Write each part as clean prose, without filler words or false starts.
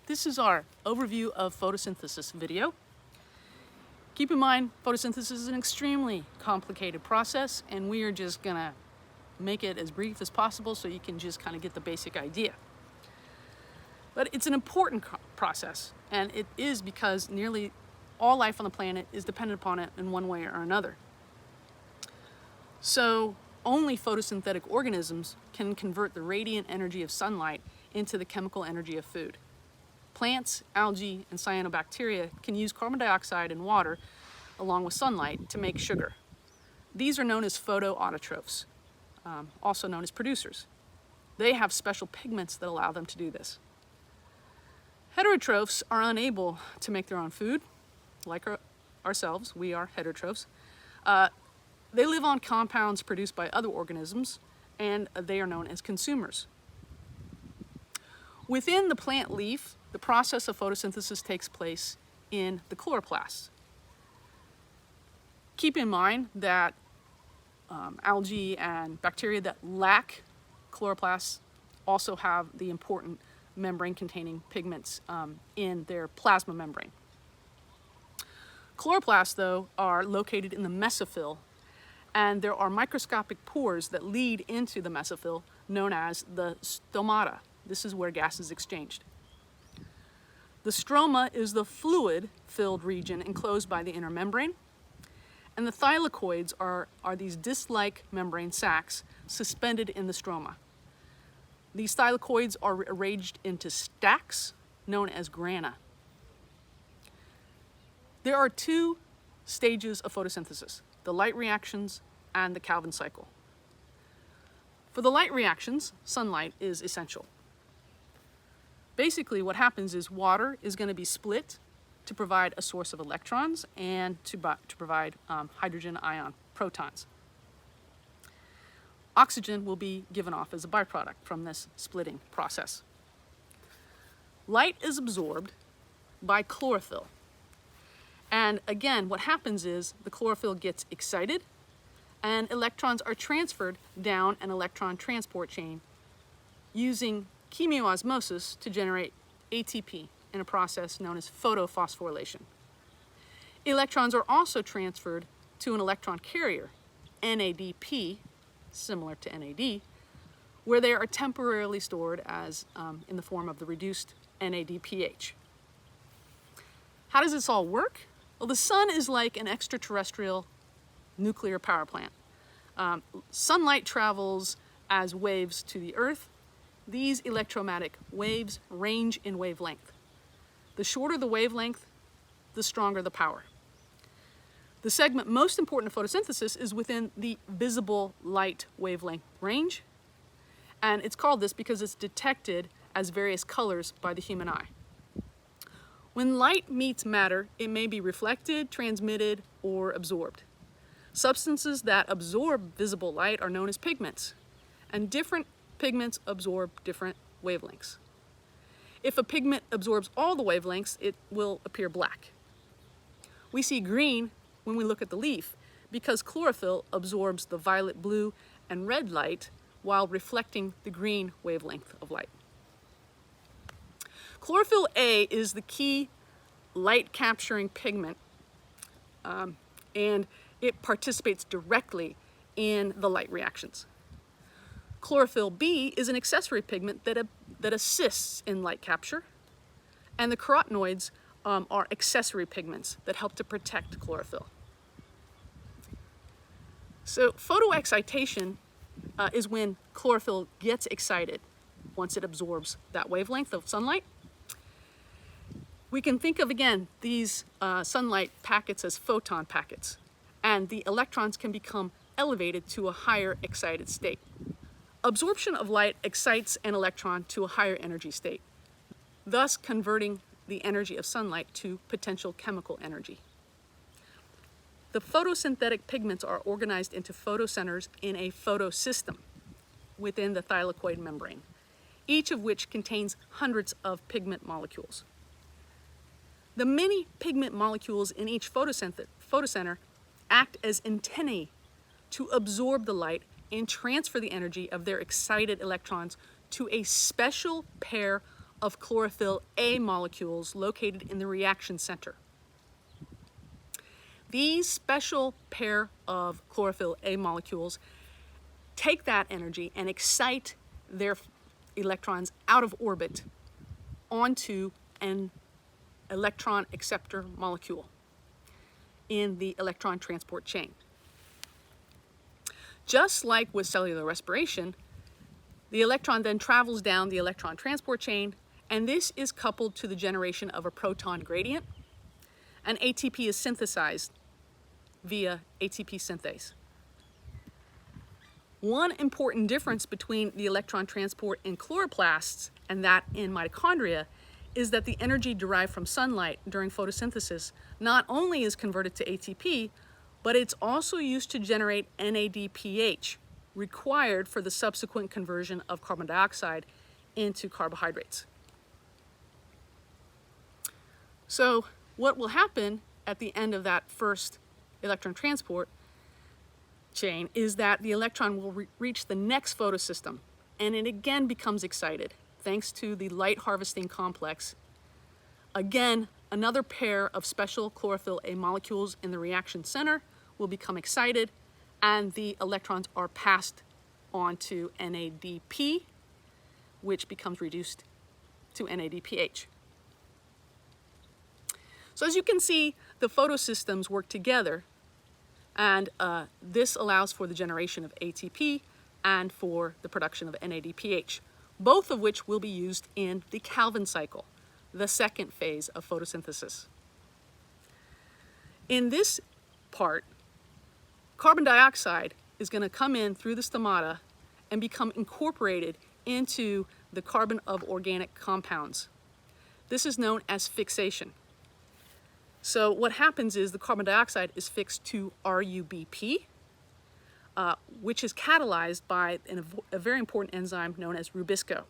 This is our overview of photosynthesis video. Keep in mind, photosynthesis is an extremely complicated process, and we are just gonna make it as brief as possible so you can just kind of get the basic idea. But it's an important process, and it is because nearly all life on the planet is dependent upon it in one way or another. So only photosynthetic organisms can convert the radiant energy of sunlight into the chemical energy of food. Plants, algae, and cyanobacteria can use carbon dioxide and water along with sunlight to make sugar. These are known as photoautotrophs, also known as producers. They have special pigments that allow them to do this. Heterotrophs are unable to make their own food, like ourselves. We are heterotrophs. They live on compounds produced by other organisms, and they are known as consumers. Within the plant leaf, the process of photosynthesis takes place in the chloroplast. Keep in mind that algae and bacteria that lack chloroplasts also have the important membrane-containing pigments in their plasma membrane. Chloroplasts, though, are located in the mesophyll, and there are microscopic pores that lead into the mesophyll known as the stomata. This is where gas is exchanged. The stroma is the fluid-filled region enclosed by the inner membrane, and the thylakoids are these disc-like membrane sacs suspended in the stroma. These thylakoids are arranged into stacks known as grana. There are two stages of photosynthesis: the light reactions and the Calvin cycle. For the light reactions, sunlight is essential. Basically, what happens is water is going to be split to provide a source of electrons and to provide hydrogen ion protons. Oxygen will be given off as a byproduct from this splitting process. Light is absorbed by chlorophyll. And again, what happens is the chlorophyll gets excited and electrons are transferred down an electron transport chain using chemiosmosis to generate ATP in a process known as photophosphorylation. Electrons are also transferred to an electron carrier, NADP, similar to NAD, where they are temporarily stored as in the form of the reduced NADPH. How does this all work? Well, the sun is like an extraterrestrial nuclear power plant. Sunlight travels as waves to the Earth. These electromagnetic waves range in wavelength. The shorter the wavelength, the stronger the power. The segment most important to photosynthesis is within the visible light wavelength range, and it's called this because it's detected as various colors by the human eye. When light meets matter, it may be reflected, transmitted, or absorbed. Substances that absorb visible light are known as pigments, and different pigments absorb different wavelengths. If a pigment absorbs all the wavelengths, it will appear black. We see green when we look at the leaf because chlorophyll absorbs the violet, blue, and red light while reflecting the green wavelength of light. Chlorophyll A is the key light capturing pigment, and it participates directly in the light reactions. Chlorophyll B is an accessory pigment that assists in light capture, and the carotenoids are accessory pigments that help to protect chlorophyll. So photoexcitation is when chlorophyll gets excited once it absorbs that wavelength of sunlight. We can think of, again, these sunlight packets as photon packets, and the electrons can become elevated to a higher excited state. Absorption of light excites an electron to a higher energy state, thus converting the energy of sunlight to potential chemical energy. The photosynthetic pigments are organized into photocenters in a photosystem within the thylakoid membrane, each of which contains hundreds of pigment molecules. The many pigment molecules in each photocenter act as antennae to absorb the light and transfer the energy of their excited electrons to a special pair of chlorophyll A molecules located in the reaction center. These special pair of chlorophyll A molecules take that energy and excite their electrons out of orbit onto an electron acceptor molecule in the electron transport chain. Just like with cellular respiration, the electron then travels down the electron transport chain, and this is coupled to the generation of a proton gradient, and ATP is synthesized via ATP synthase. One important difference between the electron transport in chloroplasts and that in mitochondria is that the energy derived from sunlight during photosynthesis not only is converted to ATP, but it's also used to generate NADPH, required for the subsequent conversion of carbon dioxide into carbohydrates. So what will happen at the end of that first electron transport chain is that the electron will reach the next photosystem, and it again becomes excited thanks to the light harvesting complex. Again, another pair of special chlorophyll A molecules in the reaction center will become excited, and the electrons are passed on to NADP, which becomes reduced to NADPH. So as you can see, the photosystems work together, and this allows for the generation of ATP and for the production of NADPH, both of which will be used in the Calvin cycle, the second phase of photosynthesis. In this part, carbon dioxide is going to come in through the stomata and become incorporated into the carbon of organic compounds. This is known as fixation. So what happens is the carbon dioxide is fixed to RUBP, which is catalyzed by a very important enzyme known as rubisco.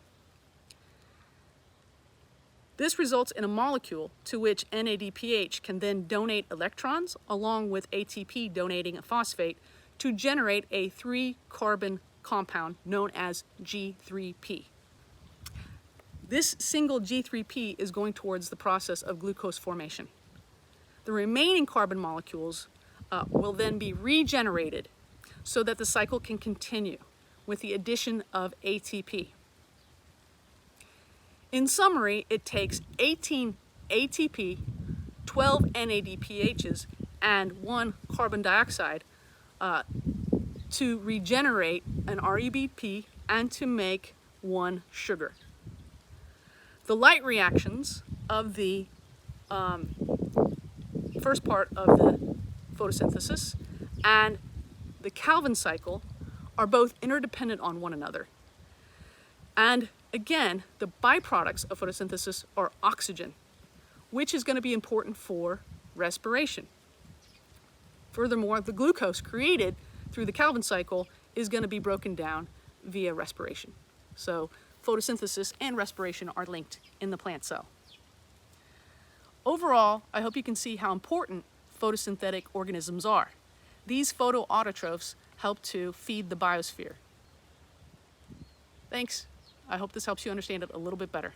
This results in a molecule to which NADPH can then donate electrons along with ATP donating a phosphate to generate a 3-carbon compound known as G3P. This single G3P is going towards the process of glucose formation. The remaining carbon molecules will then be regenerated so that the cycle can continue with the addition of ATP. In summary, it takes 18 ATP, 12 NADPHs, and 1 carbon dioxide to regenerate an RUBP and to make 1 sugar. The light reactions of the first part of the photosynthesis and the Calvin cycle are both interdependent on one another. And again, the byproducts of photosynthesis are oxygen, which is going to be important for respiration. Furthermore, the glucose created through the Calvin cycle is going to be broken down via respiration. So photosynthesis and respiration are linked in the plant cell. Overall, I hope you can see how important photosynthetic organisms are. These photoautotrophs help to feed the biosphere. Thanks. I hope this helps you understand it a little bit better.